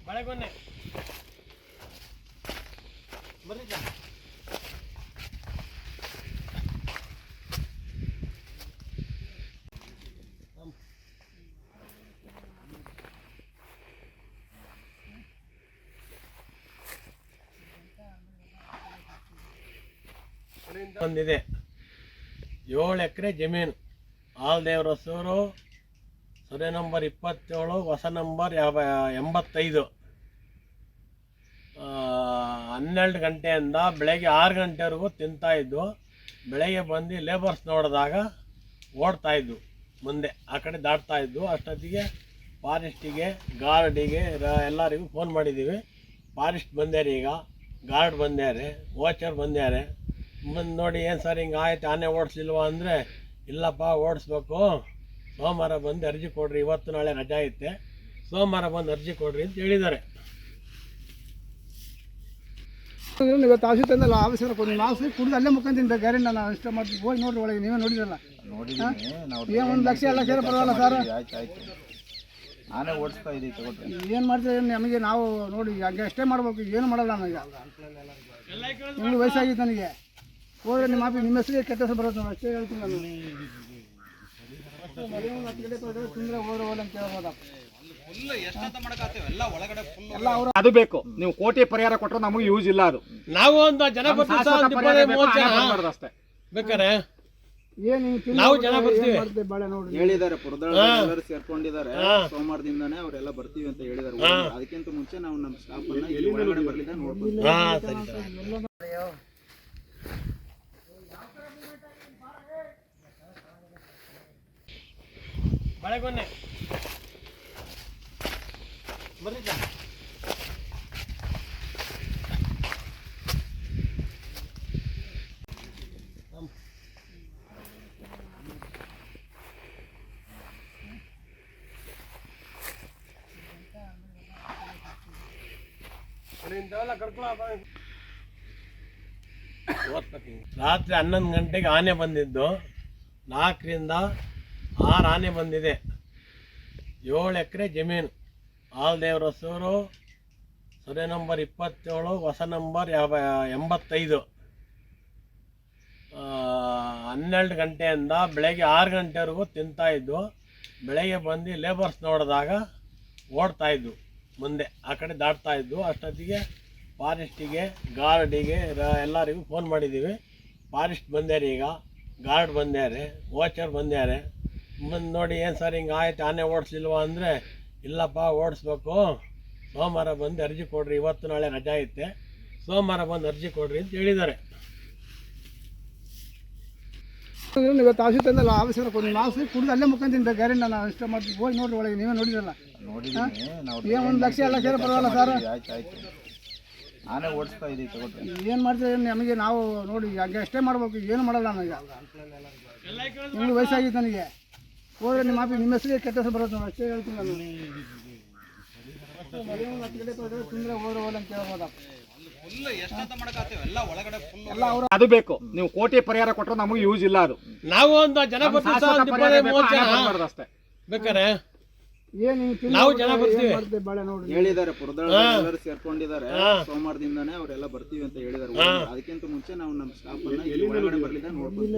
ಬಳೆಗೊನ್ನೆ ಬರ್ರಿ ಒಂದಿದೆ 7 ಎಕರೆ ಜಮೀನು ಆಲ್ದೇವ್ರ ಹೊಸೂರು ಸರ್ವೆ ನಂಬರ್ 27 ಹೊಸ ನಂಬರ್ 85 12 ಗಂಟೆಯಿಂದ ಬೆಳಗ್ಗೆ 6 ಗಂಟೆವರೆಗೂ ತಿಂತಾಯಿದ್ದು. ಬೆಳಗ್ಗೆ ಬಂದು ಲೇಬರ್ಸ್ ನೋಡಿದಾಗ ಓಡ್ತಾಯಿದ್ದು, ಮುಂದೆ ಆ ಕಡೆ ದಾಟ್ತಾಯಿದ್ದು. ಅಷ್ಟೊತ್ತಿಗೆ ಫಾರೆಸ್ಟಿಗೆ ಗಾರ್ಡಿಗೆ ಎಲ್ಲರಿಗೂ ಫೋನ್ ಮಾಡಿದ್ದೀವಿ. ಫಾರೆಸ್ಟ್ ಬಂದ್ಯಾರೆ, ಈಗ ಗಾರ್ಡ್ ಬಂದ್ಯಾರೆ, ವಾಚರ್ ಬಂದ್ಯಾರೆ. ಮುಂದೆ ನೋಡಿ ಏನು ಸರ್ ಹಿಂಗೆ ಆಯ್ತು, ಆನೆ ಓಡಿಸ್ಲಿಲ್ವಾ ಅಂದರೆ ಇಲ್ಲಪ್ಪ ಓಡಿಸ್ಬೇಕು, ಸೋಮವಾರ ಬಂದು ಅರ್ಜಿ ಕೊಡ್ರಿ, ಇವತ್ತು ನಾಳೆ ರಜಾ ಐತೆ, ಸೋಮವಾರ ಬಂದು ಅರ್ಜಿ ಕೊಡ್ರಿ ಅಂತ ಹೇಳಿದ್ದಾರೆ. ಇವತ್ತು ಆಫೀಸ್ ತಂದಲ್ಲ, ಆಫೀಸರ್ ನಾವು ಕುಡಿದು ಅಲ್ಲೇ ಮುಖಂತೀನಿ ಗ್ಯಾರಂಟಿ. ನಾನು ಇಷ್ಟ ಮಾಡ್ತೀವಿ, ಹೋಗಿ ನೋಡ್ರಿ ಒಳಗೆ, ನೀವೇ ನೋಡಿದ್ರಲ್ಲ. ಏನು 1 ಲಕ್ಷ 2 ಲಕ್ಷ ಪರವಾಗಿಲ್ಲ ಸರ್, ಆನೆ ಓಡಿಸ್ತಾ ಇದೀವಿ ತಗೊಳ್ರಿ. ಏನು ಮಾಡ್ತೀವಿ ನಮಗೆ, ನಾವು ನೋಡಿ ಹಂಗೆ ಅಷ್ಟೇ ಮಾಡ್ಬೇಕು, ಏನು ಮಾಡಲ್ಲ ನನಗೆ. ನಿಮ್ಗೆ ವಯಸ್ಸಾಗಿತ್ತು, ನನಗೆ ಹೋದ್ರೆ ನಿಮ್ಮ ನಿಮ್ಮ ಹೆಸರಿಗೆ ಕೆಟ್ಟ ಹೆಸರು ಬರೋದು, ಅಷ್ಟೇ ಹೇಳ್ತೀನಿ ನಾನು. ತಿಂದರೆ ಹೋದ್ರೆ ಹೋದ ಅಂತ ಕೇಳ್ಬೋದಪ್ಪ. ಅದು ಬೇಕು. ನೀವು ಕೋಟಿ ಪರಿಹಾರ ಕೊಟ್ಟರೆ ನಮಗೆ ಯೂಸ್ ಇಲ್ಲ. ಅದು ನಾವು ಒಂದು ಜನ ಅಷ್ಟೇ ಬೇಕಾರೆ ನಾವು ಜನ ಬರ್ತೀವಿ ಹೇಳಿದ್ದಾರೆ. ಪುರದೊಳಗೆ ಎಲ್ಲರೂ ಸೇರ್ಕೊಂಡಿದ್ದಾರೆ, ಸೋಮವಾರದಿಂದಾನೇ ಅವರೆಲ್ಲ ಬರ್ತೀವಿ ಅಂತ ಹೇಳಿದ್ದಾರೆ. ಅದಕ್ಕಿಂತ ಮುಂಚೆ ನಾವು ನಮ್ಮ ಸ್ಟಾಫ್ ಅನ್ನ ಒಳಗಡೆ ಬರ್ಲಿಲ್ಲ ನೋಡ್ಬೋದು. ಬಳೆಗೊನ್ನೆ ಬರ್ರಿ ರಾತ್ರಿ 11 ಗಂಟೆಗೆ ಆನೆ ಬಂದಿದ್ದು. 4 ರಿಂದ 6 ಆನೆ ಬಂದಿದೆ. 7 ಎಕರೆ ಜಮೀನು ಆಲ್ದೇವ್ರ ಹೊಸೂರು ಸರ್ವೆ ನಂಬರ್ 27 ಹೊಸ ನಂಬರ್ 85 12 ಗಂಟೆಯಿಂದ ಬೆಳಗ್ಗೆ 6 ಗಂಟೆವರೆಗೂ ತಿಂತಾಯಿದ್ದು. ಬೆಳಗ್ಗೆ ಬಂದು ಲೇಬರ್ಸ್ ನೋಡಿದಾಗ ಓಡ್ತಾಯಿದ್ದು, ಮುಂದೆ ಆ ಕಡೆ ದಾಟ್ತಾಯಿದ್ದು. ಅಷ್ಟೊತ್ತಿಗೆ ಫಾರೆಸ್ಟಿಗೆ ಗಾರ್ಡಿಗೆ ಎಲ್ಲರಿಗೂ ಫೋನ್ ಮಾಡಿದ್ದೀವಿ. ಫಾರೆಸ್ಟ್ ಬಂದ್ಯಾರೆ, ಈಗ ಗಾರ್ಡ್ ಬಂದ್ಯಾರೆ, ವಾಚರ್ ಬಂದ್ಯಾರೆ. ಮುಂದೆ ನೋಡಿ ಏನು ಸರ್ ಹಿಂಗೆ ಆಯ್ತು, ಆನೆ ಓಡಿಸ್ಲಿಲ್ವಾ ಅಂದರೆ ಇಲ್ಲಪ್ಪ ಓಡಿಸ್ಬೇಕು, ಸೋಮವಾರ ಬಂದು ಅರ್ಜಿ ಕೊಡ್ರಿ, ಇವತ್ತು ನಾಳೆ ರಜಾ ಐತೆ, ಸೋಮವಾರ ಬಂದು ಅರ್ಜಿ ಕೊಡ್ರಿ ಅಂತ ಹೇಳಿದ್ದಾರೆ. ಇವತ್ತು ಆಫೀಸ್ ತಂದಲ್ಲ, ಆಫೀಸರ್ ನಾವು ಕುಡಿದು ಅಲ್ಲೇ ಮುಖಂತೀನಿ ಗ್ಯಾರಂಟಿ. ನಾನು ಇಷ್ಟ ಮಾಡ್ತೀವಿ, ಹೋಗಿ ನೋಡ್ರಿ ಒಳಗೆ, ನೀವೇ ನೋಡಿದ್ರಲ್ಲ. ಏನು 1 ಲಕ್ಷ 2 ಲಕ್ಷ ಪರವಾಗಿಲ್ಲ ಸರ್, ಆನೆ ಓಡಿಸ್ತಾ ಇದೀವಿ ತಗೊಳ್ರಿ. ಏನು ಮಾಡ್ತೀವಿ ನಮಗೆ, ನಾವು ನೋಡಿ ಹಂಗೆ ಅಷ್ಟೇ ಮಾಡ್ಬೇಕು, ಏನು ಮಾಡಲ್ಲ ನನಗೆ. ನಿಮ್ಗೆ ವಯಸ್ಸಾಗಿತ್ತು, ನನಗೆ ಹೋದ್ರೆ ನಿಮ್ಮ ಹೆಸರಿಗೆ ಕೆಟ್ಟ ಹೆಸರು ಬರೋದು, ಅಷ್ಟೇ ಹೇಳ್ತೀನಿ ನಾನು. ತಿಂದರೆ ಹೋದ್ರೆ ಹೋದ ಅಂತ ಕೇಳ್ಬೋದಪ್ಪ. ಅದು ಬೇಕು. ನೀವು ಕೋಟಿ ಪರಿಹಾರ ಕೊಟ್ಟರೆ ನಮಗೆ ಯೂಸ್ ಇಲ್ಲ. ಅದು ನಾವು ಒಂದು ಜನ ಅಷ್ಟೇ ಬೇಕಾರೆ ನಾವು ಜನ ಬರ್ತೀವಿ. ಹೇಳಿದ್ದಾರೆ, ಪುರದೊಳಗೆ ಎಲ್ಲರೂ ಸೇರ್ಕೊಂಡಿದ್ದಾರೆ, ಸೋಮವಾರದಿಂದಾನೇ ಅವರೆಲ್ಲ ಬರ್ತೀವಿ ಅಂತ ಹೇಳಿದ್ದಾರೆ. ಅದಕ್ಕಿಂತ ಮುಂಚೆ ನಾವು ನಮ್ಮ ಸ್ಟಾಫ್ ಅನ್ನ ಒಳಗಡೆ ಬರ್ಲಿಲ್ಲ ನೋಡ್ಬೋದು.